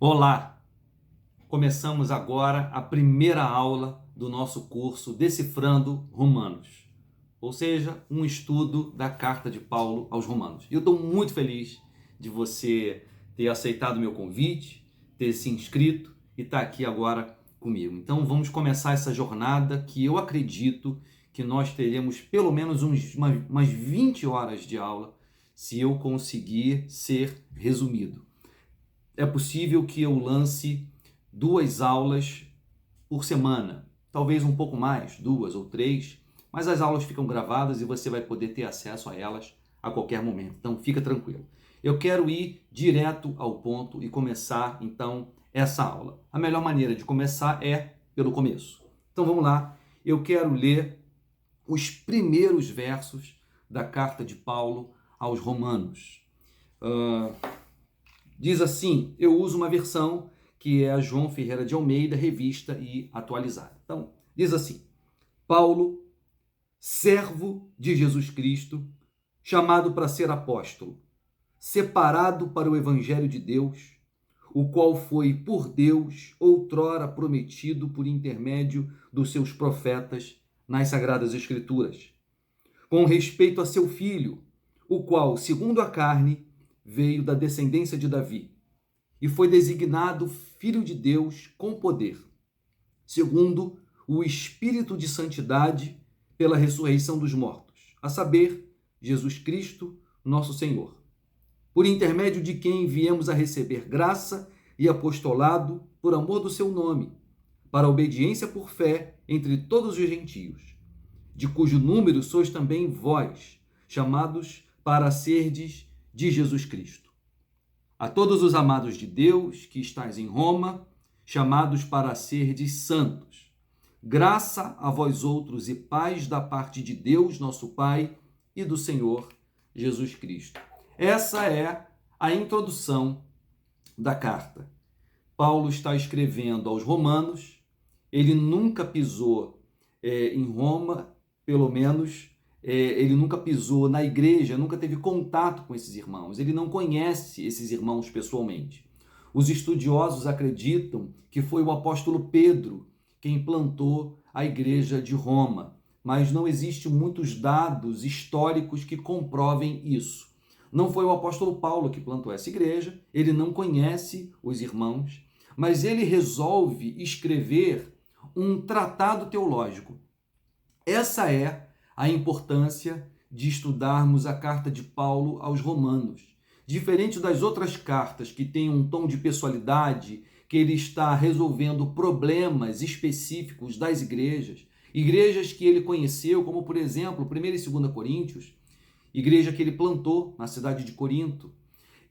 Olá! Começamos agora a primeira aula do nosso curso Decifrando Romanos, ou seja, um estudo da carta de Paulo aos Romanos. E eu estou muito feliz de você ter aceitado o meu convite, ter se inscrito e estar aqui agora comigo. Então vamos começar essa jornada que eu acredito que nós teremos pelo menos umas 20 horas de aula se eu conseguir ser resumido. É possível que eu lance 2 aulas por semana, talvez um pouco mais, 2 ou 3, mas as aulas ficam gravadas e você vai poder ter acesso a elas a qualquer momento. Então fica tranquilo. Eu quero ir direto ao ponto e começar então essa aula. A melhor maneira de começar é pelo começo. Então vamos lá. Eu quero ler os primeiros versos da carta de Paulo aos Romanos. Diz assim, eu uso uma versão que é a João Ferreira de Almeida, revista e atualizada. Então, diz assim, Paulo, servo de Jesus Cristo, chamado para ser apóstolo, separado para o evangelho de Deus, o qual foi por Deus outrora prometido por intermédio dos seus profetas nas Sagradas Escrituras, com respeito a seu filho, o qual, segundo a carne, veio da descendência de Davi e foi designado Filho de Deus com poder, segundo o Espírito de Santidade pela ressurreição dos mortos, a saber, Jesus Cristo, nosso Senhor, por intermédio de quem viemos a receber graça e apostolado por amor do seu nome, para a obediência por fé entre todos os gentios, de cujo número sois também vós, chamados para serdes de Jesus Cristo. A todos os amados de Deus que estáis em Roma, chamados para serdes santos. Graça a vós outros e paz da parte de Deus, nosso Pai, e do Senhor Jesus Cristo. Essa é a introdução da carta. Paulo está escrevendo aos Romanos, ele nunca pisou em Roma, pelo menos ele nunca pisou na igreja, nunca teve contato com esses irmãos, ele não conhece esses irmãos pessoalmente. Os estudiosos acreditam que foi o apóstolo Pedro quem plantou a igreja de Roma, mas não existem muitos dados históricos que comprovem isso. Não foi o apóstolo Paulo que plantou essa igreja, ele não conhece os irmãos, mas ele resolve escrever um tratado teológico. Essa é a importância de estudarmos a carta de Paulo aos Romanos. Diferente das outras cartas que têm um tom de pessoalidade, que ele está resolvendo problemas específicos das igrejas que ele conheceu, como por exemplo, 1 e 2 Coríntios, igreja que ele plantou na cidade de Corinto.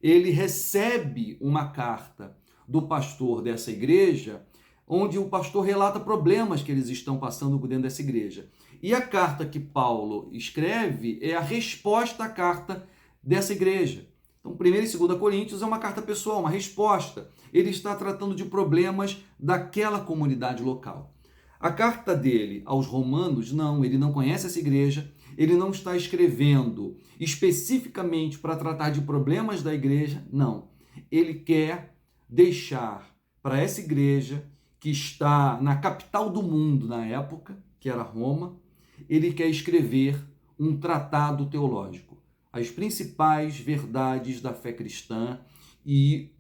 Ele recebe uma carta do pastor dessa igreja, onde o pastor relata problemas que eles estão passando dentro dessa igreja. E a carta que Paulo escreve é a resposta à carta dessa igreja. Então, 1 e 2 Coríntios é uma carta pessoal, uma resposta. Ele está tratando de problemas daquela comunidade local. A carta dele aos Romanos, não, ele não conhece essa igreja, ele não está escrevendo especificamente para tratar de problemas da igreja, não. Ele quer deixar para essa igreja que está na capital do mundo na época, que era Roma, ele quer escrever um tratado teológico, as principais verdades da fé cristã e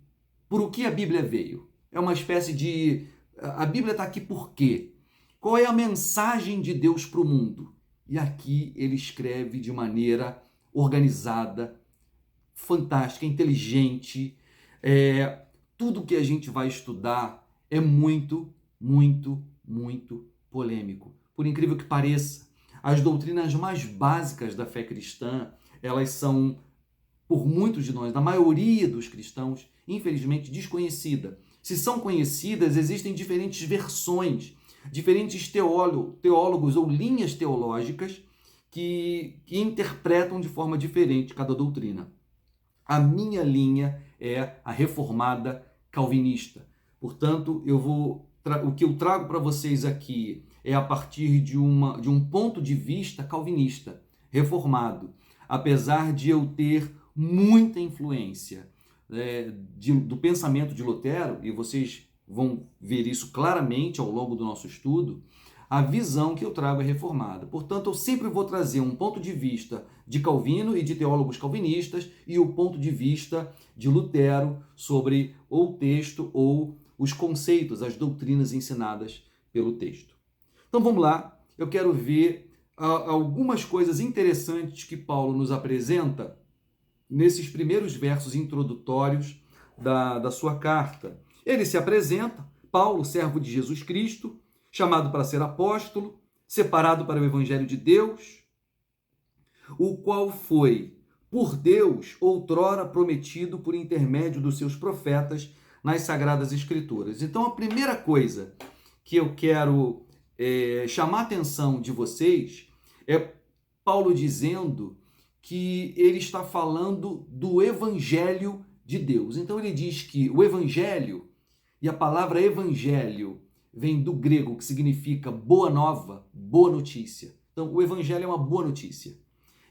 por o que a Bíblia veio. É uma espécie de... A Bíblia está aqui por quê? Qual é a mensagem de Deus para o mundo? E aqui ele escreve de maneira organizada, fantástica, inteligente. Tudo que a gente vai estudar é muito polêmico. Por incrível que pareça, as doutrinas mais básicas da fé cristã, elas são, por muitos de nós, da maioria dos cristãos, infelizmente desconhecidas. Se são conhecidas, existem diferentes versões, diferentes teólogos ou linhas teológicas que interpretam de forma diferente cada doutrina. A minha linha é a reformada calvinista. Portanto, o que eu trago para vocês aqui é a partir de um ponto de vista calvinista, reformado. Apesar de eu ter muita influência do pensamento de Lutero, e vocês vão ver isso claramente ao longo do nosso estudo, a visão que eu trago é reformada. Portanto, eu sempre vou trazer um ponto de vista de Calvino e de teólogos calvinistas e o ponto de vista de Lutero sobre ou o texto ou os conceitos, as doutrinas ensinadas pelo texto. Então vamos lá, eu quero ver algumas coisas interessantes que Paulo nos apresenta nesses primeiros versos introdutórios da sua carta. Ele se apresenta, Paulo, servo de Jesus Cristo, chamado para ser apóstolo, separado para o evangelho de Deus, o qual foi, por Deus, outrora prometido por intermédio dos seus profetas nas Sagradas Escrituras. Então, a primeira coisa que eu quero chamar a atenção de vocês é Paulo dizendo que ele está falando do evangelho de Deus. Então, ele diz que o evangelho, e a palavra evangelho vem do grego, que significa boa nova, boa notícia. Então, o evangelho é uma boa notícia.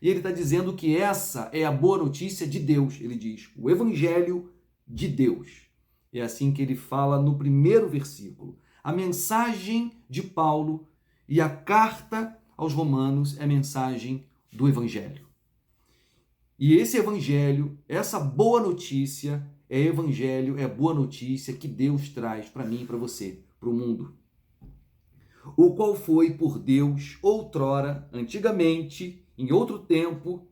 E ele está dizendo que essa é a boa notícia de Deus. Ele diz, o evangelho de Deus. É assim que ele fala no primeiro versículo. A mensagem de Paulo e a carta aos Romanos é a mensagem do evangelho. E esse evangelho, essa boa notícia, é evangelho, é boa notícia que Deus traz para mim e para você, para o mundo. O qual foi por Deus outrora, antigamente, em outro tempo,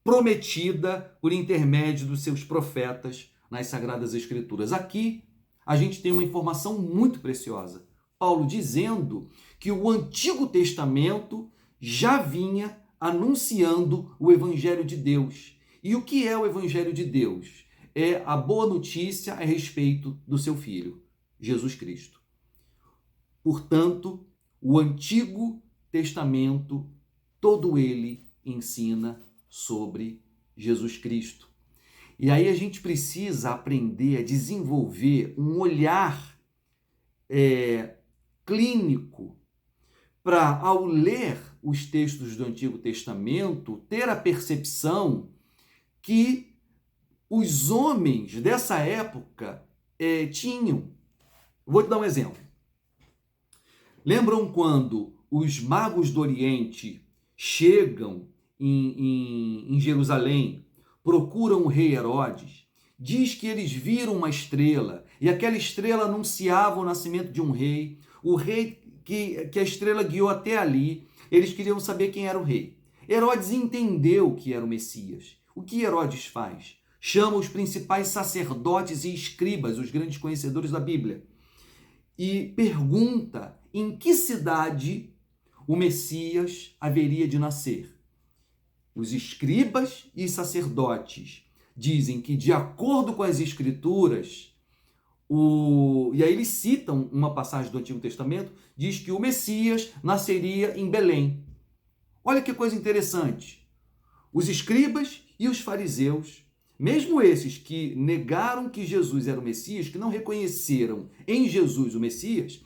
prometida por intermédio dos seus profetas nas Sagradas Escrituras. Aqui a gente tem uma informação muito preciosa. Paulo dizendo que o Antigo Testamento já vinha anunciando o Evangelho de Deus. E o que é o Evangelho de Deus? É a boa notícia a respeito do seu Filho, Jesus Cristo. Portanto, o Antigo Testamento, todo ele ensina sobre Jesus Cristo. E aí a gente precisa aprender a desenvolver um olhar clínico para, ao ler os textos do Antigo Testamento, ter a percepção que os homens dessa época tinham. Vou te dar um exemplo. Lembram quando os magos do Oriente chegam em Jerusalém, procuram o rei Herodes, diz que eles viram uma estrela e aquela estrela anunciava o nascimento de um rei, o rei que a estrela guiou até ali, eles queriam saber quem era o rei. Herodes entendeu que era o Messias. O que Herodes faz? Chama os principais sacerdotes e escribas, os grandes conhecedores da Bíblia, e pergunta em que cidade o Messias haveria de nascer. Os escribas e sacerdotes dizem que, de acordo com as Escrituras, e aí eles citam uma passagem do Antigo Testamento, diz que o Messias nasceria em Belém. Olha que coisa interessante. Os escribas e os fariseus, mesmo esses que negaram que Jesus era o Messias, que não reconheceram em Jesus o Messias,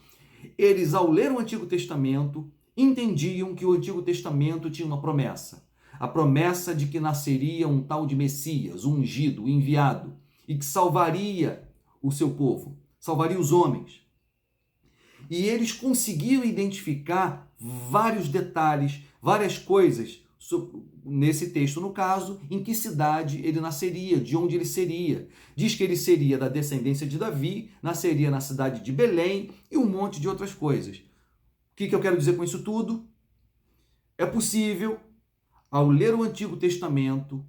eles, ao ler o Antigo Testamento, entendiam que o Antigo Testamento tinha uma promessa. A promessa de que nasceria um tal de Messias, um ungido, enviado, e que salvaria o seu povo, salvaria os homens. E eles conseguiam identificar vários detalhes, várias coisas nesse texto, no caso, em que cidade ele nasceria, de onde ele seria. Diz que ele seria da descendência de Davi, nasceria na cidade de Belém e um monte de outras coisas. O que eu quero dizer com isso tudo? É possível, ao ler o Antigo Testamento,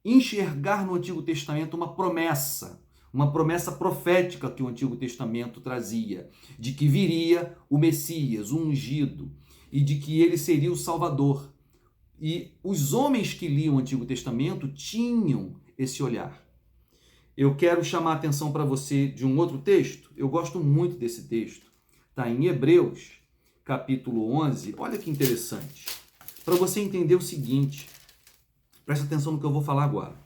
enxergar no Antigo Testamento uma promessa profética que o Antigo Testamento trazia, de que viria o Messias, o ungido, e de que ele seria o Salvador. E os homens que liam o Antigo Testamento tinham esse olhar. Eu quero chamar a atenção para você de um outro texto. Eu gosto muito desse texto. Está em Hebreus, capítulo 11. Olha que interessante. Para você entender o seguinte, presta atenção no que eu vou falar agora.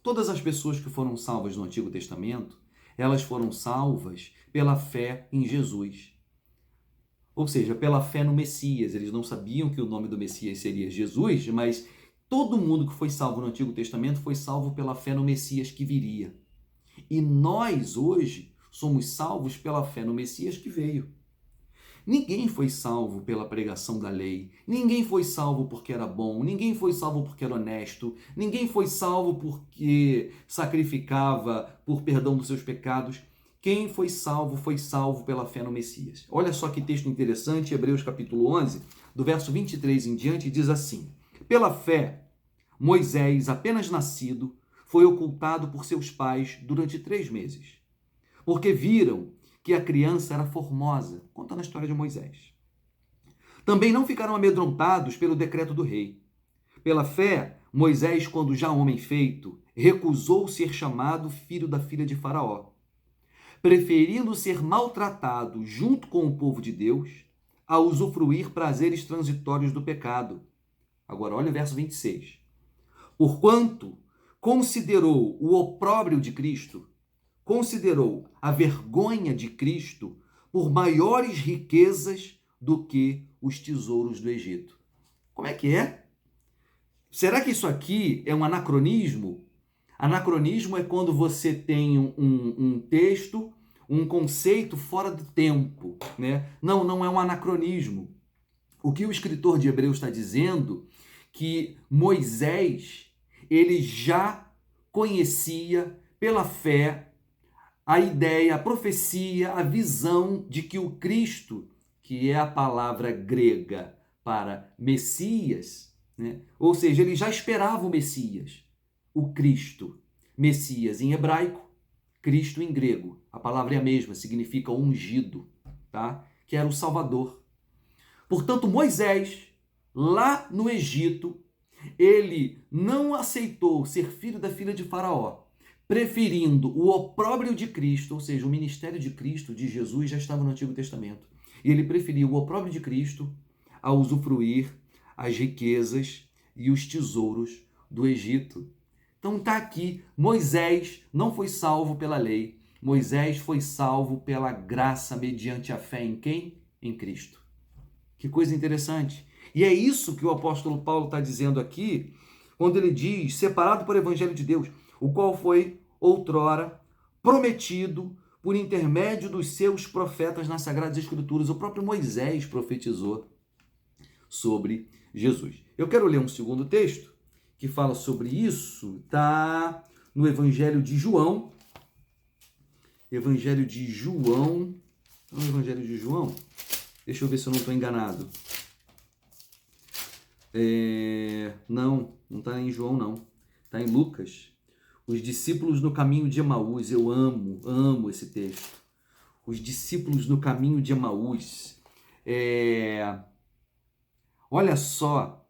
Todas as pessoas que foram salvas no Antigo Testamento, elas foram salvas pela fé em Jesus. Ou seja, pela fé no Messias. Eles não sabiam que o nome do Messias seria Jesus, mas todo mundo que foi salvo no Antigo Testamento foi salvo pela fé no Messias que viria. E nós, hoje, somos salvos pela fé no Messias que veio. Ninguém foi salvo pela pregação da lei, ninguém foi salvo porque era bom, ninguém foi salvo porque era honesto, ninguém foi salvo porque sacrificava por perdão dos seus pecados. Quem foi salvo pela fé no Messias. Olha só que texto interessante, Hebreus capítulo 11, do verso 23 em diante, diz assim: pela fé, Moisés, apenas nascido, foi ocultado por seus pais durante 3 meses, porque viram que a criança era formosa, contando a história de Moisés. Também não ficaram amedrontados pelo decreto do rei. Pela fé, Moisés, quando já homem feito, recusou ser chamado filho da filha de Faraó, preferindo ser maltratado junto com o povo de Deus a usufruir prazeres transitórios do pecado. Agora, olha o verso 26. Porquanto considerou o opróbrio de Cristo, considerou a vergonha de Cristo por maiores riquezas do que os tesouros do Egito. Como é que é? Será que isso aqui é um anacronismo? Anacronismo é quando você tem um texto, um conceito fora do tempo, né? Não é um anacronismo. O que o escritor de Hebreus está dizendo que Moisés, ele já conhecia pela fé a ideia, a profecia, a visão de que o Cristo, que é a palavra grega para Messias, né? Ou seja, ele já esperava o Messias, o Cristo. Messias em hebraico, Cristo em grego. A palavra é a mesma, significa ungido, tá? Que era o Salvador. Portanto, Moisés, lá no Egito, ele não aceitou ser filho da filha de Faraó, preferindo o opróbrio de Cristo, ou seja, o ministério de Cristo, de Jesus, já estava no Antigo Testamento. E ele preferiu o opróbrio de Cristo a usufruir as riquezas e os tesouros do Egito. Então está aqui, Moisés não foi salvo pela lei, Moisés foi salvo pela graça mediante a fé em quem? Em Cristo. Que coisa interessante. E é isso que o apóstolo Paulo está dizendo aqui, quando ele diz, separado por evangelho de Deus, o qual foi outrora prometido por intermédio dos seus profetas nas Sagradas Escrituras. O próprio Moisés profetizou sobre Jesus. Eu quero ler um segundo texto que fala sobre isso, está no Evangelho de João. Evangelho de João. No Evangelho de João. Deixa eu ver se eu não estou enganado. Não está em João, não. Está em Lucas. Os discípulos no caminho de Emaús. Eu amo esse texto. Os discípulos no caminho de Emaús. Olha só,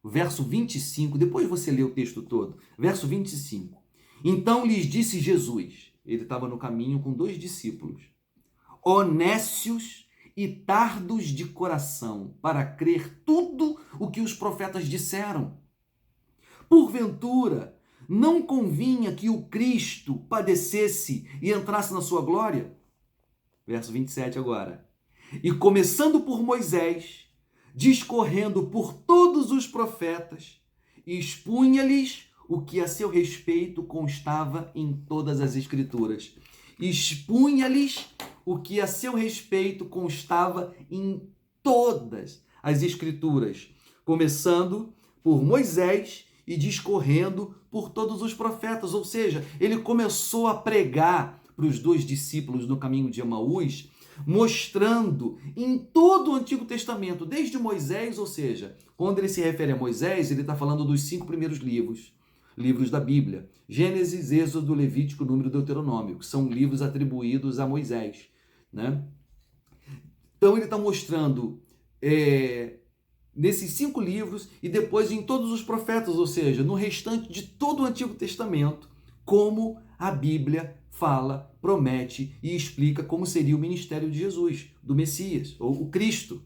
verso 25, depois você lê o texto todo. Verso 25. Então lhes disse Jesus, ele estava no caminho com 2 discípulos, honestos e tardos de coração, para crer tudo o que os profetas disseram. Porventura, não convinha que o Cristo padecesse e entrasse na sua glória? Verso 27 agora. E começando por Moisés, discorrendo por todos os profetas, expunha-lhes o que a seu respeito constava em todas as Escrituras. Expunha-lhes o que a seu respeito constava em todas as Escrituras, começando por Moisés e discorrendo por todos os profetas. Ou seja, ele começou a pregar para os 2 discípulos no caminho de Emaús, mostrando em todo o Antigo Testamento, desde Moisés, ou seja, quando ele se refere a Moisés, ele está falando dos 5 primeiros livros da Bíblia, Gênesis, Êxodo, Levítico, Número e Deuteronômio, que são livros atribuídos a Moisés, né? Então ele está mostrando nesses 5 livros e depois em todos os profetas, ou seja, no restante de todo o Antigo Testamento, como a Bíblia fala, promete e explica como seria o ministério de Jesus, do Messias, ou o Cristo.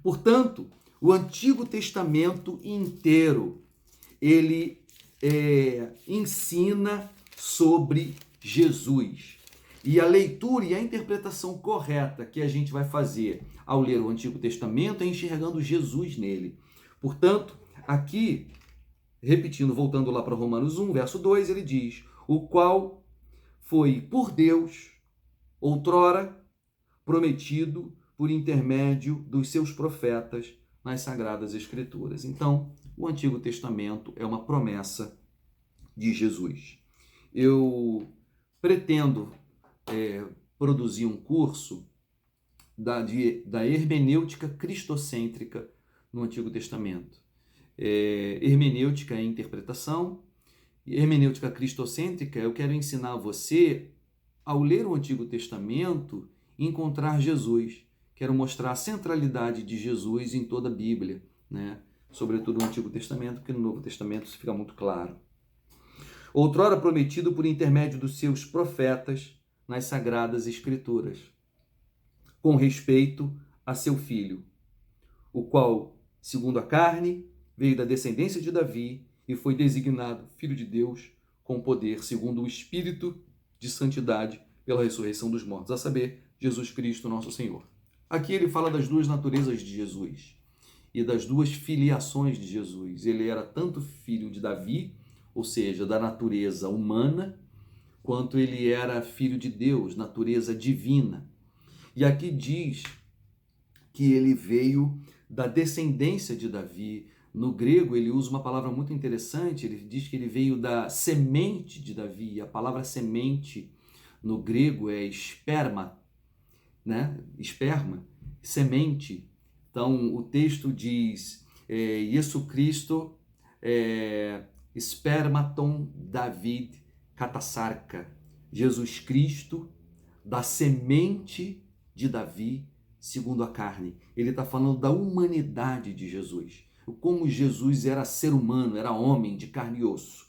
Portanto, o Antigo Testamento inteiro, ele ensina sobre Jesus. E a leitura e a interpretação correta que a gente vai fazer ao ler o Antigo Testamento é enxergando Jesus nele. Portanto, aqui, repetindo, voltando lá para Romanos 1, verso 2, ele diz, o qual foi por Deus, outrora, prometido por intermédio dos seus profetas nas Sagradas Escrituras. Então, o Antigo Testamento é uma promessa de Jesus. Eu pretendo produzir um curso da hermenêutica cristocêntrica no Antigo Testamento. Hermenêutica é interpretação, e hermenêutica cristocêntrica eu quero ensinar você, ao ler o Antigo Testamento, encontrar Jesus. Quero mostrar a centralidade de Jesus em toda a Bíblia, né? Sobretudo no Antigo Testamento, porque no Novo Testamento isso fica muito claro. Outrora prometido por intermédio dos seus profetas nas Sagradas Escrituras, com respeito a seu filho, o qual, segundo a carne, veio da descendência de Davi e foi designado Filho de Deus com poder, segundo o Espírito de santidade, pela ressurreição dos mortos, a saber, Jesus Cristo, nosso Senhor. Aqui ele fala das duas naturezas de Jesus e das duas filiações de Jesus. Ele era tanto filho de Davi, ou seja, da natureza humana, quanto ele era filho de Deus, natureza divina. E aqui diz que ele veio da descendência de Davi. No grego, ele usa uma palavra muito interessante, ele diz que ele veio da semente de Davi. A palavra semente no grego é esperma, né? Esperma, semente. Então, o texto diz, Jesus Cristo, spermaton David katasarka, Jesus Cristo, da semente de Davi, segundo a carne. Ele está falando da humanidade de Jesus, como Jesus era ser humano, era homem de carne e osso.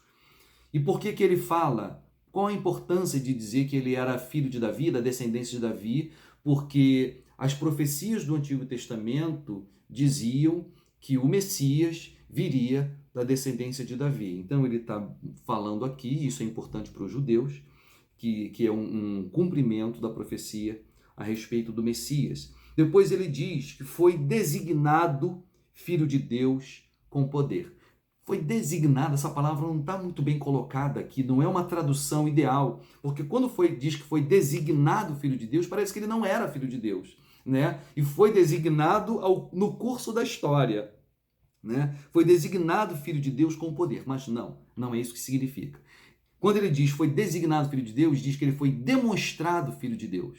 E por que ele fala? Qual a importância de dizer que ele era filho de Davi, da descendência de Davi? Porque as profecias do Antigo Testamento diziam que o Messias viria da descendência de Davi. Então ele está falando aqui, isso é importante para os judeus, que é um cumprimento da profecia a respeito do Messias. Depois ele diz que foi designado Filho de Deus com poder. Foi designado, essa palavra não está muito bem colocada aqui, não é uma tradução ideal, porque quando diz que foi designado Filho de Deus, parece que ele não era Filho de Deus, né? E foi designado no curso da história, né? Foi designado Filho de Deus com poder, mas não é isso que significa. Quando ele diz foi designado Filho de Deus, diz que ele foi demonstrado Filho de Deus.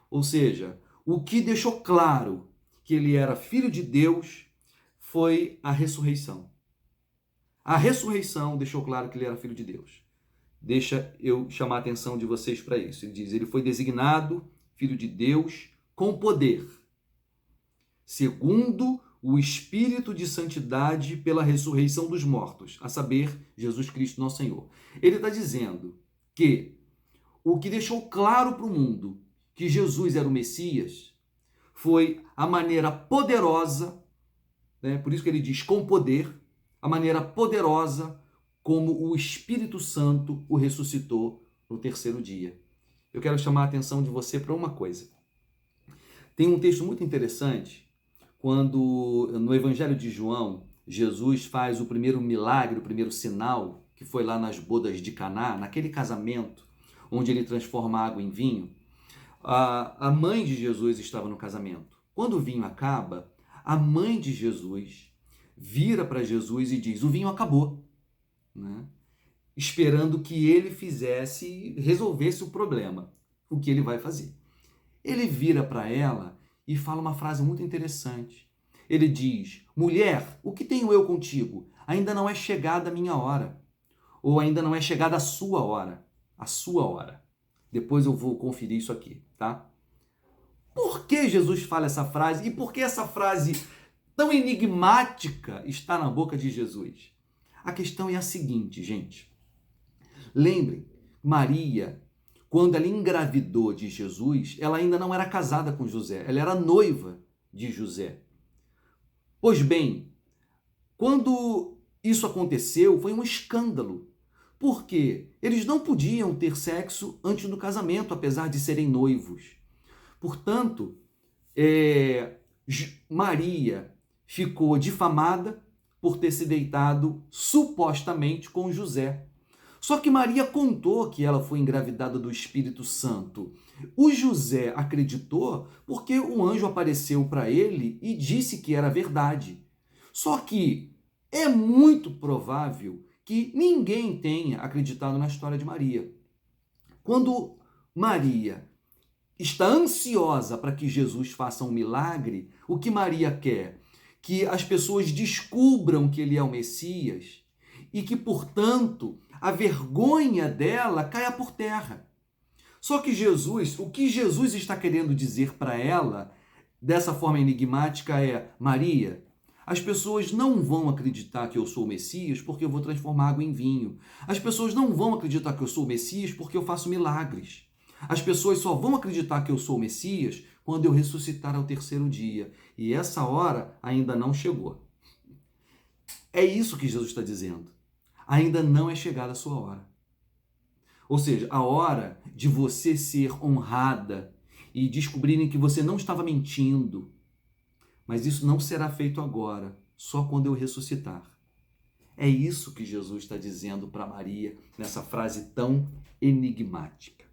Ou seja, o que deixou claro que ele era Filho de Deus foi a ressurreição. A ressurreição deixou claro que ele era Filho de Deus. Deixa eu chamar a atenção de vocês para isso. Ele diz, ele foi designado Filho de Deus com poder, segundo o Espírito de santidade pela ressurreição dos mortos, a saber, Jesus Cristo, nosso Senhor. Ele está dizendo que o que deixou claro para o mundo que Jesus era o Messias foi a maneira poderosa, né? Por isso que ele diz com poder, a maneira poderosa como o Espírito Santo o ressuscitou no terceiro dia. Eu quero chamar a atenção de você para uma coisa. Tem um texto muito interessante, quando no Evangelho de João, Jesus faz o primeiro milagre, o primeiro sinal, que foi lá nas bodas de Caná, naquele casamento, onde ele transforma água em vinho. A mãe de Jesus estava no casamento. Quando o vinho acaba, a mãe de Jesus vira para Jesus e diz, o vinho acabou, né? Esperando que ele resolvesse o problema, o que ele vai fazer. Ele vira para ela e fala uma frase muito interessante. Ele diz, mulher, o que tenho eu contigo? Ainda não é chegada a minha hora, ou ainda não é chegada a sua hora. Depois eu vou conferir isso aqui, tá? Por que Jesus fala essa frase? E por que essa frase tão enigmática está na boca de Jesus? A questão é a seguinte, gente. Lembrem, Maria, quando ela engravidou de Jesus, ela ainda não era casada com José, ela era noiva de José. Pois bem, quando isso aconteceu, foi um escândalo, porque eles não podiam ter sexo antes do casamento, apesar de serem noivos. Portanto, Maria ficou difamada por ter se deitado supostamente com José. Só que Maria contou que ela foi engravidada do Espírito Santo. O José acreditou porque o anjo apareceu para ele e disse que era verdade. Só que é muito provável que ninguém tenha acreditado na história de Maria. Quando Maria está ansiosa para que Jesus faça um milagre, o que Maria quer? Que as pessoas descubram que ele é o Messias e que, portanto, a vergonha dela caia por terra. Só que Jesus, o que Jesus está querendo dizer para ela, dessa forma enigmática, é: Maria, as pessoas não vão acreditar que eu sou o Messias porque eu vou transformar água em vinho. As pessoas não vão acreditar que eu sou o Messias porque eu faço milagres. As pessoas só vão acreditar que eu sou o Messias quando eu ressuscitar ao terceiro dia. E essa hora ainda não chegou. É isso que Jesus está dizendo. Ainda não é chegada a sua hora. Ou seja, a hora de você ser honrada e descobrirem que você não estava mentindo. Mas isso não será feito agora, só quando eu ressuscitar. É isso que Jesus está dizendo para Maria nessa frase tão enigmática.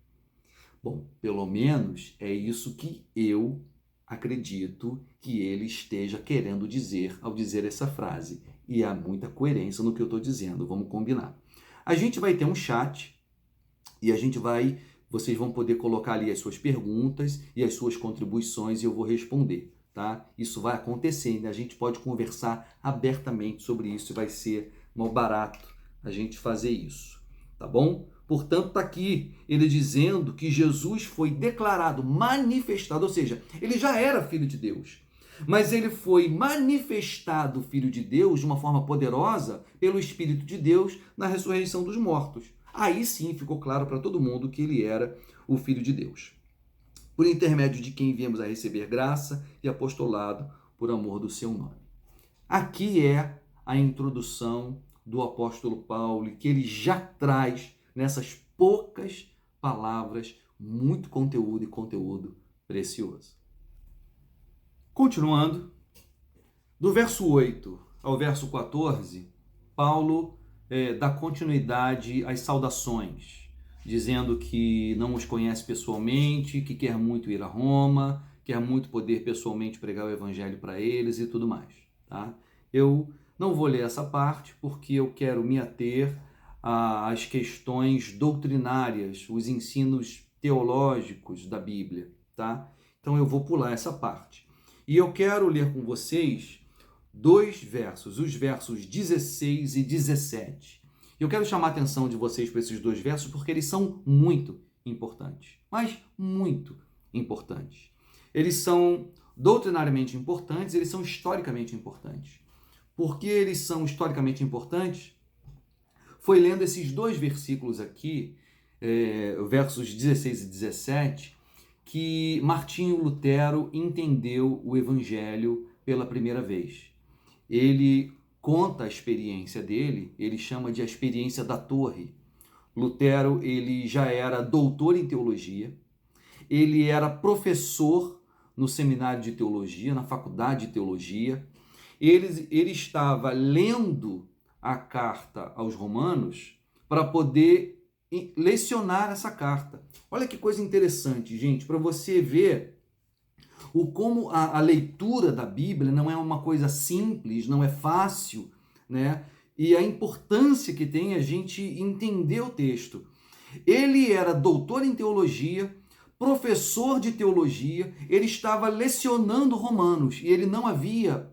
Bom, pelo menos é isso que eu acredito que ele esteja querendo dizer ao dizer essa frase. E há muita coerência no que eu estou dizendo, vamos combinar. A gente vai ter um chat e vocês vão poder colocar ali as suas perguntas e as suas contribuições e eu vou responder, tá? Isso vai acontecer, a gente pode conversar abertamente sobre isso e vai ser mal barato a gente fazer isso, tá bom? Portanto, está aqui ele dizendo que Jesus foi declarado, manifestado, ou seja, ele já era filho de Deus, mas ele foi manifestado filho de Deus de uma forma poderosa pelo Espírito de Deus na ressurreição dos mortos. Aí sim ficou claro para todo mundo que ele era o Filho de Deus. Por intermédio de quem viemos a receber graça e apostolado por amor do seu nome. Aqui é a introdução do apóstolo Paulo, que ele já traz nessas poucas palavras muito conteúdo e conteúdo precioso. Continuando, do verso 8 ao verso 14, Paulo dá continuidade às saudações, dizendo que não os conhece pessoalmente, que quer muito ir a Roma, quer muito poder pessoalmente pregar o evangelho para eles e tudo mais. Tá? Eu não vou ler essa parte porque eu quero me ater às questões doutrinárias, os ensinos teológicos da Bíblia. Tá? Então eu vou pular essa parte. E eu quero ler com vocês dois versos, os versos 16 e 17. Eu quero chamar a atenção de vocês para esses dois versos porque eles são muito importantes, mas muito importantes. Eles são doutrinariamente importantes, eles são historicamente importantes. Por que eles são historicamente importantes? Foi lendo esses dois versículos aqui, versos 16 e 17, que Martinho Lutero entendeu o Evangelho pela primeira vez. Ele conta a experiência dele, ele chama de a experiência da torre. Lutero, ele já era doutor em teologia, ele era professor no seminário de teologia, na faculdade de teologia, ele estava lendo a carta aos Romanos para poder lecionar essa carta. Olha que coisa interessante, gente, para você ver como a leitura da Bíblia não é uma coisa simples, não é fácil, né? E a importância que tem a gente entender o texto. Ele era doutor em teologia, professor de teologia, ele estava lecionando Romanos e ele não havia,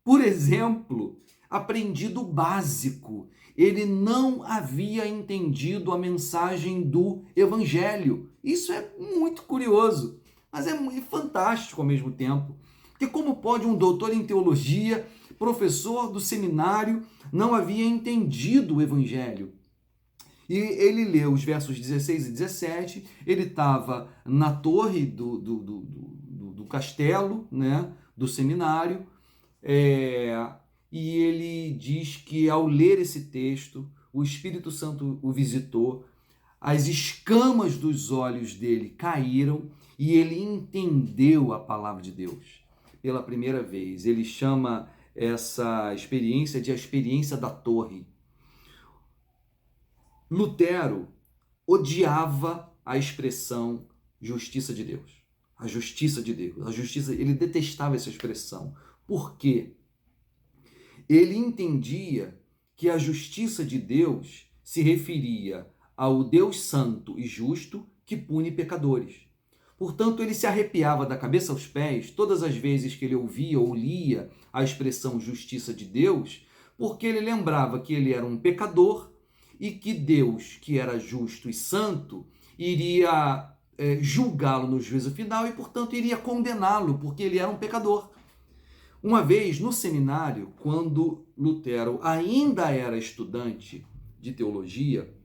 por exemplo, aprendido o básico. Ele não havia entendido a mensagem do Evangelho. Isso é muito curioso. Mas é fantástico ao mesmo tempo. Porque como pode um doutor em teologia, professor do seminário, não havia entendido o Evangelho? E ele leu os versos 16 e 17, ele estava na torre do castelo, né, do seminário, e ele diz que ao ler esse texto, o Espírito Santo o visitou, as escamas dos olhos dele caíram e ele entendeu a palavra de Deus pela primeira vez. Ele chama essa experiência de a experiência da torre. Lutero odiava a expressão justiça de Deus. A justiça de Deus. A justiça, ele detestava essa expressão. Por quê? Ele entendia que a justiça de Deus se referia ao Deus santo e justo que pune pecadores. Portanto, ele se arrepiava da cabeça aos pés todas as vezes que ele ouvia ou lia a expressão justiça de Deus, porque ele lembrava que ele era um pecador e que Deus, que era justo e santo, iria julgá-lo no juízo final e, portanto, iria condená-lo, porque ele era um pecador. Uma vez no seminário, quando Lutero ainda era estudante de teologia,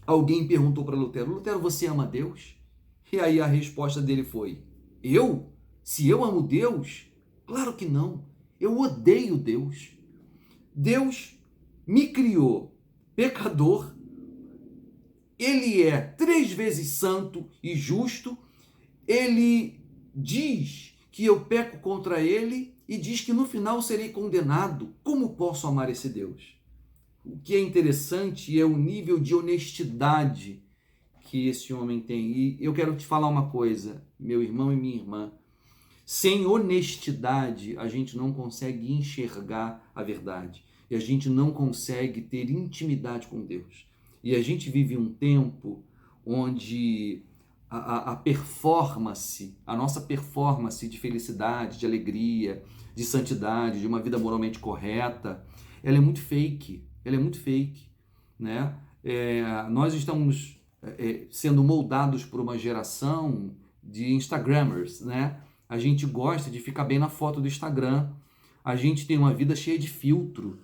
alguém perguntou para Lutero: Lutero, você ama Deus? E aí a resposta dele foi: eu? Se eu amo Deus? Claro que não. Eu odeio Deus. Deus me criou pecador, ele é 3 vezes santo e justo, ele diz que eu peco contra ele e diz que no final serei condenado. Como posso amar esse Deus? O que é interessante é o nível de honestidade que esse homem tem. E eu quero te falar uma coisa, meu irmão e minha irmã. Sem honestidade, a gente não consegue enxergar a verdade. E a gente não consegue ter intimidade com Deus. E a gente vive um tempo onde a performance, a nossa performance de felicidade, de alegria, de santidade, de uma vida moralmente correta, ela é muito fake. Ela é muito fake, né? Nós estamos sendo moldados por uma geração de Instagrammers, né? A gente gosta de ficar bem na foto do Instagram. A gente tem uma vida cheia de filtro.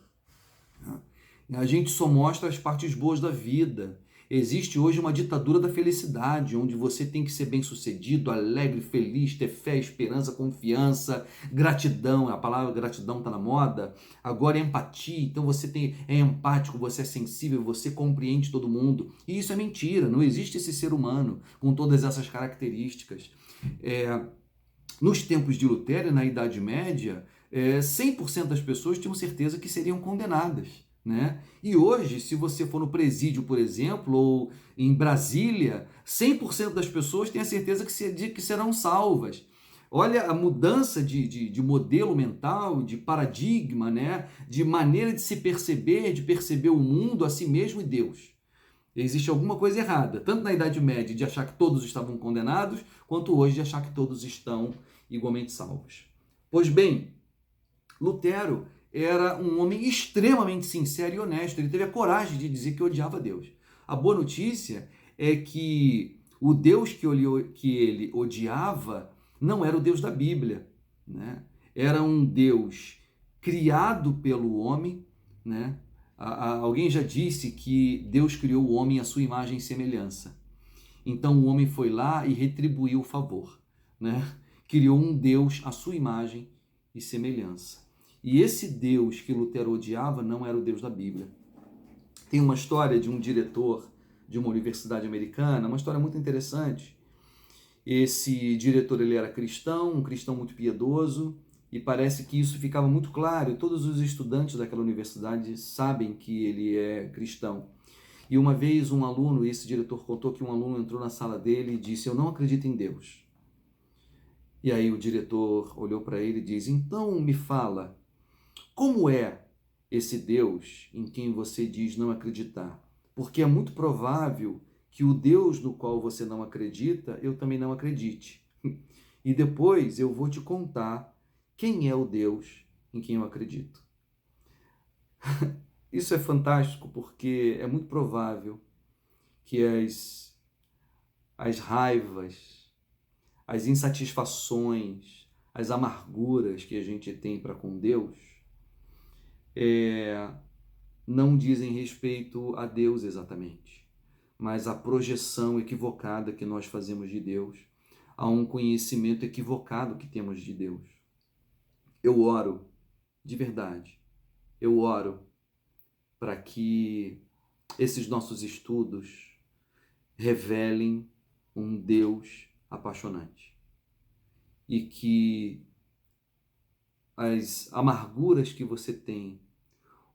A gente só mostra as partes boas da vida. Existe hoje uma ditadura da felicidade, onde você tem que ser bem-sucedido, alegre, feliz, ter fé, esperança, confiança, gratidão. A palavra gratidão está na moda. Agora é empatia. Então você é empático, você é sensível, você compreende todo mundo. E isso é mentira. Não existe esse ser humano com todas essas características. Nos tempos de Lutero, na Idade Média, 100% das pessoas tinham certeza que seriam condenadas, né? E hoje, se você for no presídio, por exemplo, ou em Brasília, 100% das pessoas têm a certeza que serão salvas. Olha a mudança de modelo mental, de paradigma, né? De maneira de se perceber, de perceber o mundo, a si mesmo e Deus. Existe alguma coisa errada, tanto na Idade Média de achar que todos estavam condenados, quanto hoje de achar que todos estão igualmente salvos. Pois bem, Lutero era um homem extremamente sincero e honesto. Ele teve a coragem de dizer que odiava Deus. A boa notícia é que o Deus que ele odiava não era o Deus da Bíblia, né? Era um Deus criado pelo homem, né? Alguém já disse que Deus criou o homem à sua imagem e semelhança. Então o homem foi lá e retribuiu o favor, né? Criou um Deus à sua imagem e semelhança. E esse Deus que Lutero odiava não era o Deus da Bíblia. Tem uma história de um diretor de uma universidade americana, uma história muito interessante. Esse diretor, ele era cristão, um cristão muito piedoso, e parece que isso ficava muito claro. Todos os estudantes daquela universidade sabem que ele é cristão. E uma vez um aluno, esse diretor contou que um aluno entrou na sala dele e disse: eu não acredito em Deus. E aí o diretor olhou para ele e disse: então me fala, como é esse Deus em quem você diz não acreditar? Porque é muito provável que o Deus no qual você não acredita, eu também não acredite. E depois eu vou te contar quem é o Deus em quem eu acredito. Isso é fantástico porque é muito provável que as raivas, as insatisfações, as amarguras que a gente tem para com Deus não dizem respeito a Deus exatamente, mas a projeção equivocada que nós fazemos de Deus, a um conhecimento equivocado que temos de Deus. Eu oro, de verdade, eu oro para que esses nossos estudos revelem um Deus apaixonante e que as amarguras que você tem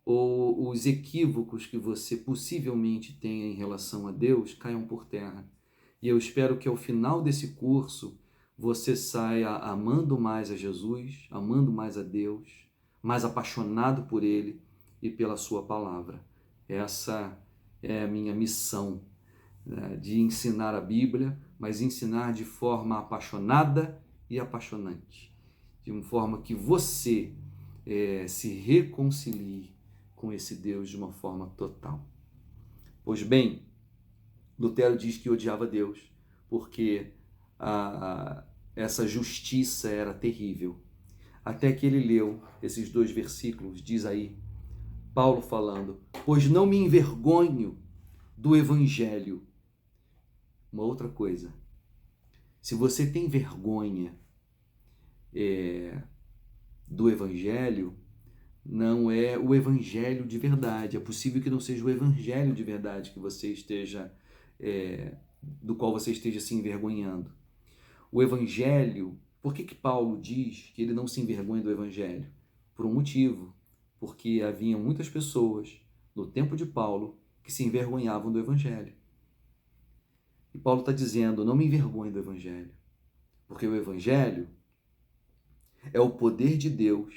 ou os equívocos que você possivelmente tenha em relação a Deus caiam por terra. E eu espero que ao final desse curso você saia amando mais a Jesus, amando mais a Deus, mais apaixonado por Ele e pela Sua palavra. Essa é a minha missão, né, de ensinar a Bíblia, mas ensinar de forma apaixonada e apaixonante, de uma forma que você se reconcilie com esse Deus de uma forma total. Pois bem, Lutero diz que odiava Deus porque essa justiça era terrível. Até que ele leu esses 2 versículos, diz aí, Paulo falando, pois não me envergonho do Evangelho. Uma outra coisa, se você tem vergonha do Evangelho, não é o Evangelho de verdade. É possível que não seja o Evangelho de verdade que você esteja, do qual você esteja se envergonhando. O Evangelho, por que Paulo diz que ele não se envergonha do Evangelho? Por um motivo, porque havia muitas pessoas no tempo de Paulo que se envergonhavam do Evangelho. E Paulo está dizendo, não me envergonhe do Evangelho, porque o Evangelho é o poder de Deus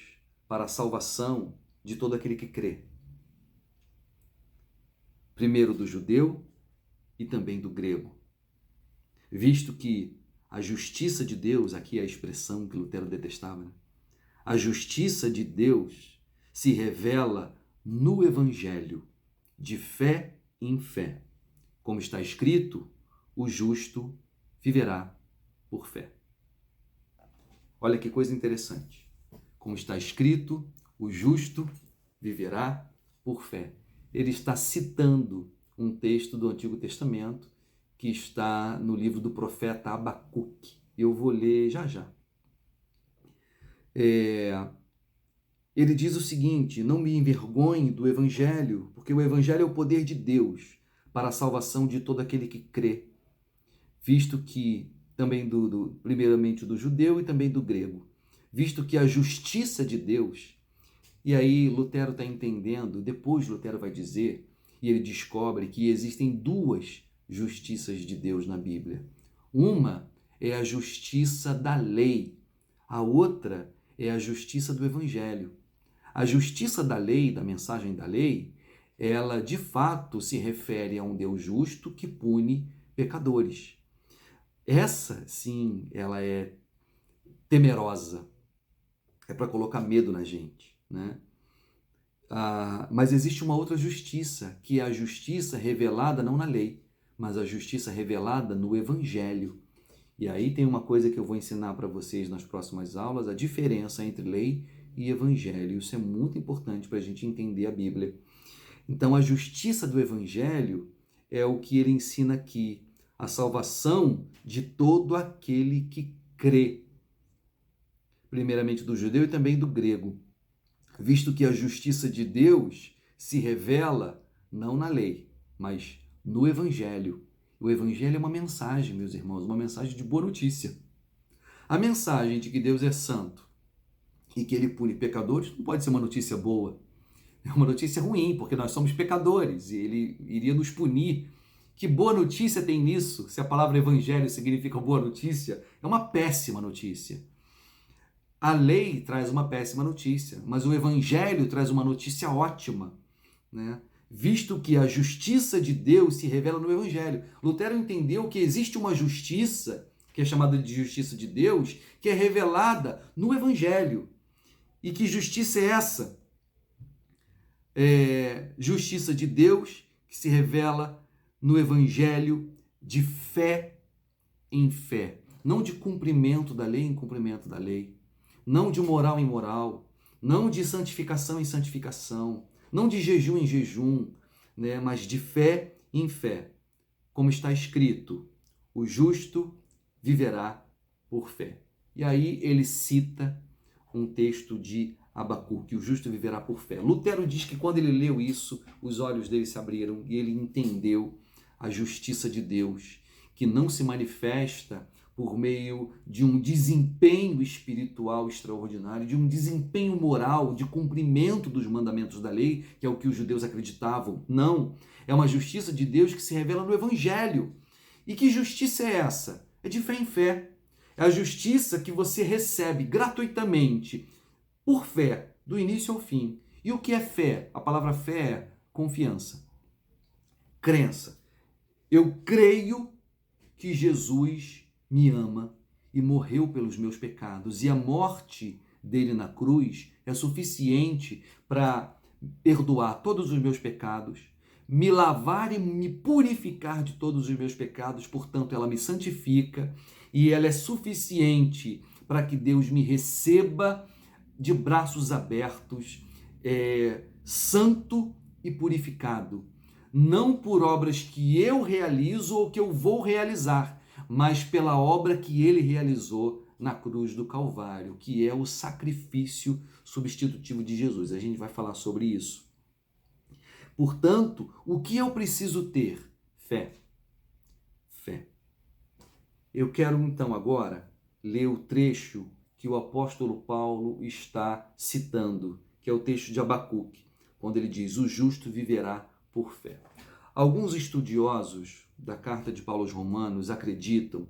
para a salvação de todo aquele que crê. Primeiro do judeu e também do grego. Visto que a justiça de Deus, aqui é a expressão que Lutero detestava, né? A justiça de Deus se revela no Evangelho, de fé em fé. Como está escrito, o justo viverá por fé. Olha que coisa interessante. Como está escrito, o justo viverá por fé. Ele está citando um texto do Antigo Testamento que está no livro do profeta Abacuque. Eu vou ler já já. Ele diz o seguinte, não me envergonhe do Evangelho, porque o Evangelho é o poder de Deus para a salvação de todo aquele que crê, visto que também primeiramente do judeu e também do grego, visto que a justiça de Deus, e aí Lutero está entendendo, depois Lutero vai dizer, e ele descobre que existem 2 justiças de Deus na Bíblia. Uma é a justiça da lei, a outra é a justiça do Evangelho. A justiça da lei, da mensagem da lei, ela de fato se refere a um Deus justo que pune pecadores. Essa, sim, ela é temerosa, é para colocar medo na gente, né? Mas existe uma outra justiça, que é a justiça revelada não na lei, mas a justiça revelada no Evangelho. E aí tem uma coisa que eu vou ensinar para vocês nas próximas aulas, a diferença entre lei e Evangelho. Isso é muito importante para a gente entender a Bíblia. Então, a justiça do Evangelho é o que ele ensina aqui, a salvação de todo aquele que crê, primeiramente do judeu e também do grego, visto que a justiça de Deus se revela não na lei, mas no Evangelho. O Evangelho é uma mensagem, meus irmãos, uma mensagem de boa notícia. A mensagem de que Deus é santo e que ele pune pecadores não pode ser uma notícia boa. É uma notícia ruim, porque nós somos pecadores e ele iria nos punir. Que boa notícia tem nisso? Se a palavra evangelho significa boa notícia, é uma péssima notícia. A lei traz uma péssima notícia, mas o evangelho traz uma notícia ótima, né? Visto que a justiça de Deus se revela no evangelho. Lutero entendeu que existe uma justiça, que é chamada de justiça de Deus, que é revelada no evangelho. E que justiça é essa? Justiça de Deus que se revela no Evangelho de fé em fé. Não de cumprimento da lei em cumprimento da lei. Não de moral em moral. Não de santificação em santificação. Não de jejum em jejum, né? Mas de fé em fé. Como está escrito, o justo viverá por fé. E aí ele cita um texto de Abacuque, o justo viverá por fé. Lutero diz que quando ele leu isso, os olhos dele se abriram e ele entendeu a justiça de Deus, que não se manifesta por meio de um desempenho espiritual extraordinário, de um desempenho moral, de cumprimento dos mandamentos da lei, que é o que os judeus acreditavam. Não, é uma justiça de Deus que se revela no Evangelho. E que justiça é essa? É de fé em fé. É a justiça que você recebe gratuitamente, por fé, do início ao fim. E o que é fé? A palavra fé é confiança, crença. Eu creio que Jesus me ama e morreu pelos meus pecados, e a morte dele na cruz é suficiente para perdoar todos os meus pecados, me lavar e me purificar de todos os meus pecados, portanto, ela me santifica e ela é suficiente para que Deus me receba de braços abertos, santo e purificado. Não por obras que eu realizo ou que eu vou realizar, mas pela obra que ele realizou na cruz do Calvário, que é o sacrifício substitutivo de Jesus. A gente vai falar sobre isso. Portanto, o que eu preciso ter? Fé. Fé. Eu quero então agora ler o trecho que o apóstolo Paulo está citando, que é o texto de Abacuque, quando ele diz: o justo viverá por fé. Alguns estudiosos da carta de Paulo aos Romanos acreditam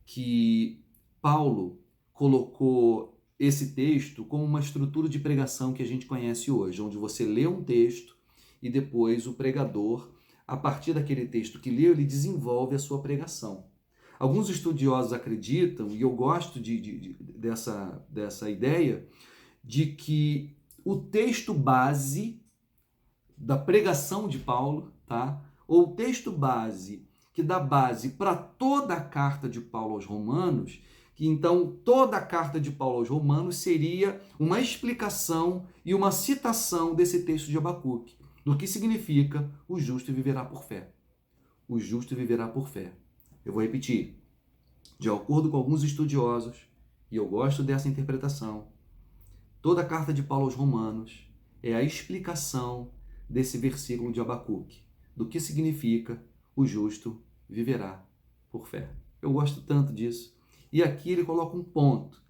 que Paulo colocou esse texto como uma estrutura de pregação que a gente conhece hoje, onde você lê um texto e depois o pregador, a partir daquele texto que leu, ele desenvolve a sua pregação. Alguns estudiosos acreditam, e eu gosto dessa ideia, de que o texto base da pregação de Paulo, tá? Ou o texto base que dá base para toda a carta de Paulo aos Romanos, que então toda a carta de Paulo aos Romanos seria uma explicação e uma citação desse texto de Abacuque, do que significa o justo viverá por fé. O justo viverá por fé. Eu vou repetir. De acordo com alguns estudiosos, e eu gosto dessa interpretação, toda a carta de Paulo aos Romanos é a explicação desse versículo de Abacuque, do que significa o justo viverá por fé. Eu gosto tanto disso. E aqui ele coloca um ponto.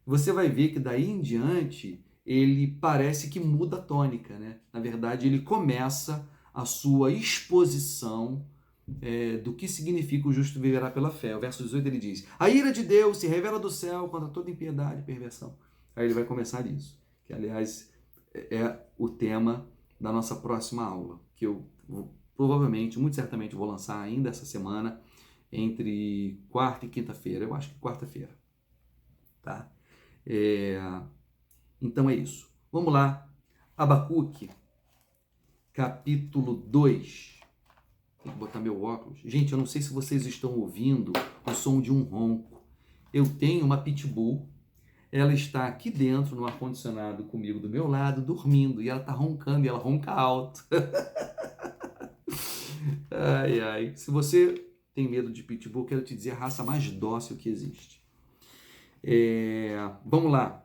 Você vai ver que daí em diante ele parece que muda a tônica, né? Na verdade, ele começa a sua exposição do que significa o justo viverá pela fé. O verso 18 ele diz: a ira de Deus se revela do céu contra toda impiedade e perversão. Aí ele vai começar isso, que aliás é o tema da nossa próxima aula, que eu provavelmente, muito certamente vou lançar ainda essa semana, entre quarta e quinta-feira. Eu acho que quarta-feira, tá? Então é isso. Vamos lá. Abacuque, capítulo 2. Tem que botar meu óculos. Gente, eu não sei se vocês estão ouvindo o som de um ronco. Eu tenho uma pitbull. Ela está aqui dentro no ar-condicionado comigo do meu lado, dormindo. E ela está roncando e ela ronca alto. Ai, ai. Se você tem medo de pitbull, quero te dizer a raça mais dócil que existe. Vamos lá.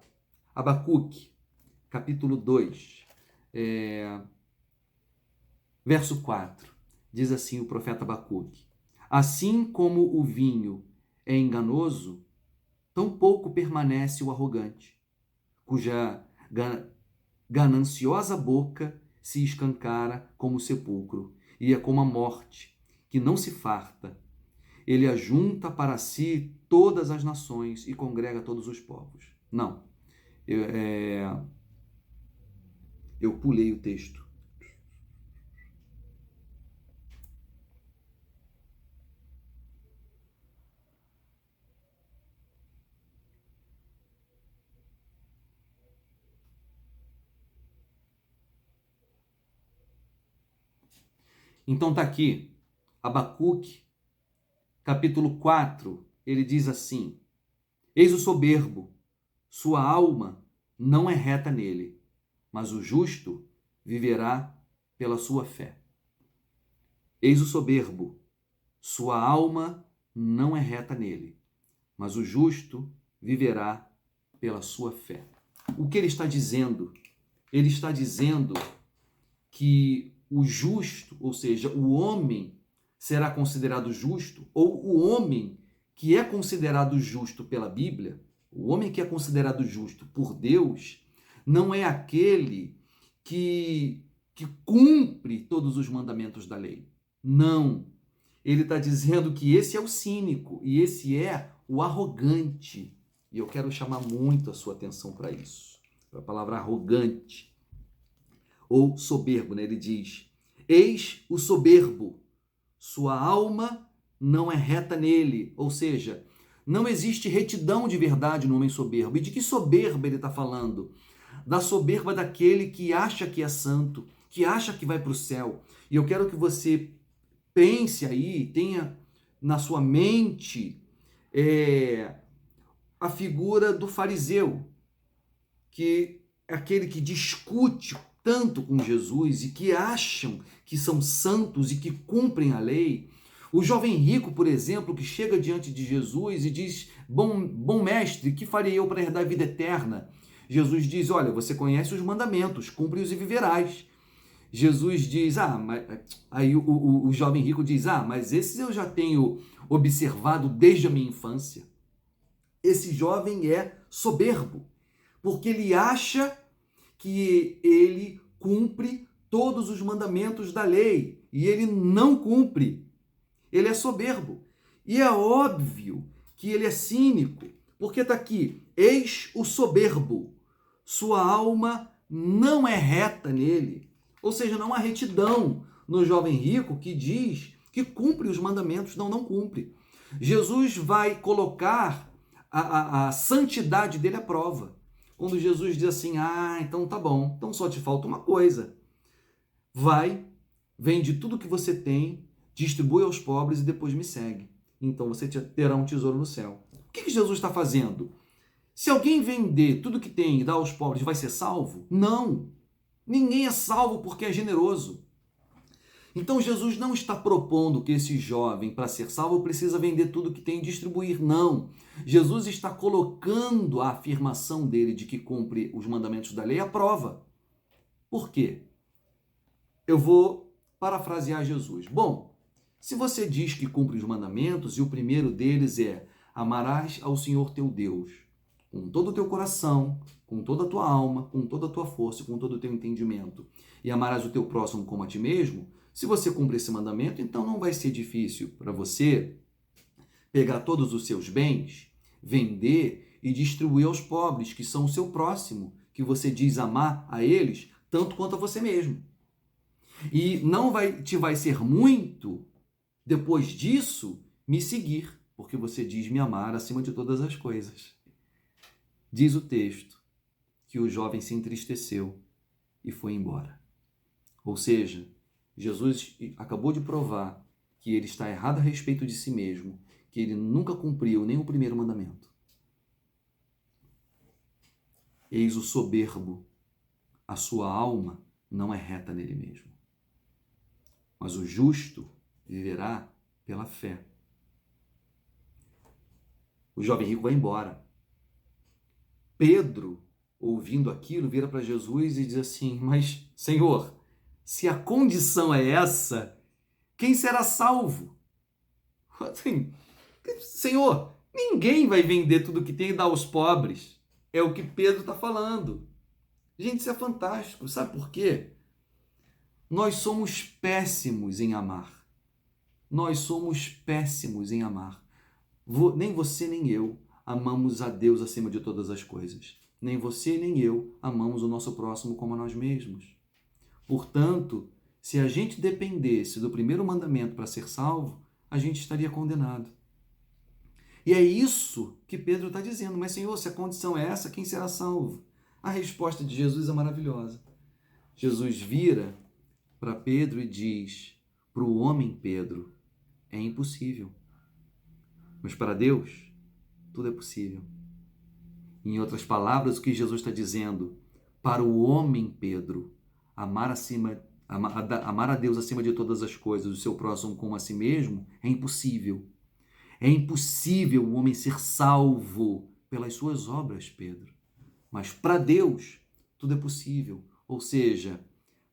Abacuque, capítulo 2, verso 4. Diz assim o profeta Abacuque: assim como o vinho é enganoso, tão pouco permanece o arrogante, cuja gananciosa boca se escancara como o sepulcro, e é como a morte, que não se farta. Ele ajunta para si todas as nações e congrega todos os povos. Não, eu pulei o texto. Então está aqui, Abacuque, capítulo 4, ele diz assim: eis o soberbo, sua alma não é reta nele, mas o justo viverá pela sua fé. Eis o soberbo, sua alma não é reta nele, mas o justo viverá pela sua fé. O que ele está dizendo? Ele está dizendo que o justo, ou seja, o homem será considerado justo, ou o homem que é considerado justo pela Bíblia, o homem que é considerado justo por Deus, não é aquele que cumpre todos os mandamentos da lei. Não. Ele está dizendo que esse é o cínico e esse é o arrogante. E eu quero chamar muito a sua atenção para isso. Para a palavra arrogante ou soberbo, né? Ele diz: eis o soberbo, sua alma não é reta nele. Ou seja, não existe retidão de verdade no homem soberbo. E de que soberba ele está falando? Da soberba daquele que acha que é santo, que acha que vai para o céu. E eu quero que você pense aí, tenha na sua mente a figura do fariseu, que é aquele que discute tanto com Jesus e que acham que são santos e que cumprem a lei. O jovem rico, por exemplo, que chega diante de Jesus e diz: bom mestre, que farei eu para herdar a vida eterna? Jesus diz: olha, você conhece os mandamentos, cumpre-os e viverás. Jesus diz: aí o jovem rico diz: mas esses eu já tenho observado desde a minha infância. Esse jovem é soberbo, porque ele acha que ele cumpre todos os mandamentos da lei e ele não cumpre. Ele é soberbo. E é óbvio que ele é cínico, porque está aqui: eis o soberbo, sua alma não é reta nele. Ou seja, não há retidão no jovem rico que diz que cumpre os mandamentos. Não cumpre. Jesus vai colocar a santidade dele à prova. Quando Jesus diz assim: então tá bom, então só te falta uma coisa. Vai, vende tudo que você tem, distribui aos pobres e depois me segue. Então você terá um tesouro no céu. O que Jesus está fazendo? Se alguém vender tudo que tem e dar aos pobres, vai ser salvo? Não. Ninguém é salvo porque é generoso. Então Jesus não está propondo que esse jovem, para ser salvo, precisa vender tudo que tem e distribuir. Não. Jesus está colocando a afirmação dele de que cumpre os mandamentos da lei à prova. Por quê? Eu vou parafrasear Jesus. Bom, se você diz que cumpre os mandamentos, e o primeiro deles é: amarás ao Senhor teu Deus com todo o teu coração, com toda a tua alma, com toda a tua força, com todo o teu entendimento, e amarás o teu próximo como a ti mesmo. Se você cumpre esse mandamento, então não vai ser difícil para você pegar todos os seus bens, vender e distribuir aos pobres, que são o seu próximo, que você diz amar a eles tanto quanto a você mesmo. E não vai ser muito, depois disso, me seguir, porque você diz me amar acima de todas as coisas. Diz o texto que o jovem se entristeceu e foi embora. Ou seja, Jesus acabou de provar que ele está errado a respeito de si mesmo, que ele nunca cumpriu nem o primeiro mandamento. Eis o soberbo, a sua alma não é reta nele mesmo. Mas o justo viverá pela fé. O jovem rico vai embora. Pedro, ouvindo aquilo, vira para Jesus e diz assim: mas, Senhor, se a condição é essa, quem será salvo? Assim, Senhor, ninguém vai vender tudo que tem e dar aos pobres. É o que Pedro está falando. Gente, isso é fantástico. Sabe por quê? Nós somos péssimos em amar. Nós somos péssimos em amar. Nem você nem eu amamos a Deus acima de todas as coisas. Nem você nem eu amamos o nosso próximo como a nós mesmos. Portanto, se a gente dependesse do primeiro mandamento para ser salvo, a gente estaria condenado. E é isso que Pedro está dizendo. Mas, Senhor, se a condição é essa, quem será salvo? A resposta de Jesus é maravilhosa. Jesus vira para Pedro e diz: para o homem, Pedro, é impossível. Mas para Deus, tudo é possível. Em outras palavras, o que Jesus está dizendo: para o homem, Pedro, amar a Deus acima de todas as coisas, o seu próximo como a si mesmo, é impossível. É impossível o homem ser salvo pelas suas obras, Pedro. Mas para Deus, tudo é possível. Ou seja,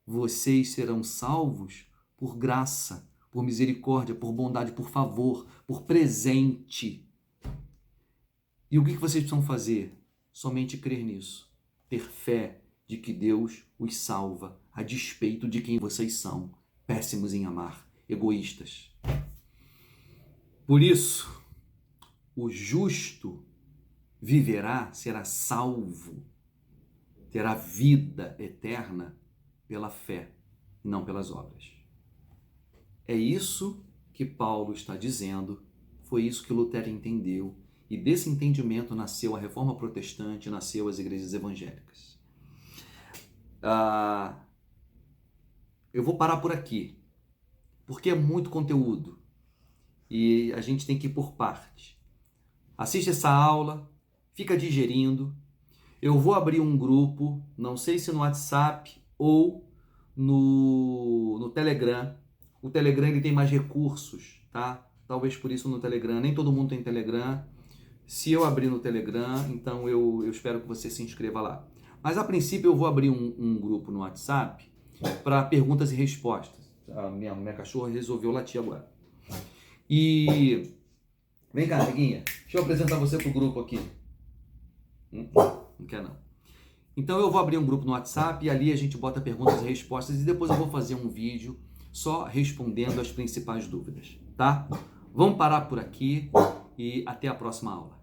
vocês serão salvos por graça, por misericórdia, por bondade, por favor, por presente. E o que vocês precisam fazer? Somente crer nisso. Ter fé de que Deus os salva a despeito de quem vocês são, péssimos em amar, egoístas. Por isso, o justo viverá, será salvo, terá vida eterna pela fé, não pelas obras. É isso que Paulo está dizendo, foi isso que Lutero entendeu, e desse entendimento nasceu a Reforma Protestante, nasceu as igrejas evangélicas. Eu vou parar por aqui, porque é muito conteúdo e a gente tem que ir por parte. Assiste essa aula, fica digerindo. Eu vou abrir um grupo, não sei se no WhatsApp ou no Telegram. O Telegram ele tem mais recursos, tá? Talvez por isso no Telegram. Nem todo mundo tem Telegram. Se eu abrir no Telegram, então eu espero que você se inscreva lá. Mas a princípio eu vou abrir um grupo no WhatsApp para perguntas e respostas. A minha cachorra resolveu latir agora. E vem cá, amiguinha. Deixa eu apresentar você pro grupo aqui. Não quer não. Então eu vou abrir um grupo no WhatsApp e ali a gente bota perguntas e respostas e depois eu vou fazer um vídeo só respondendo as principais dúvidas, tá? Vamos parar por aqui e até a próxima aula.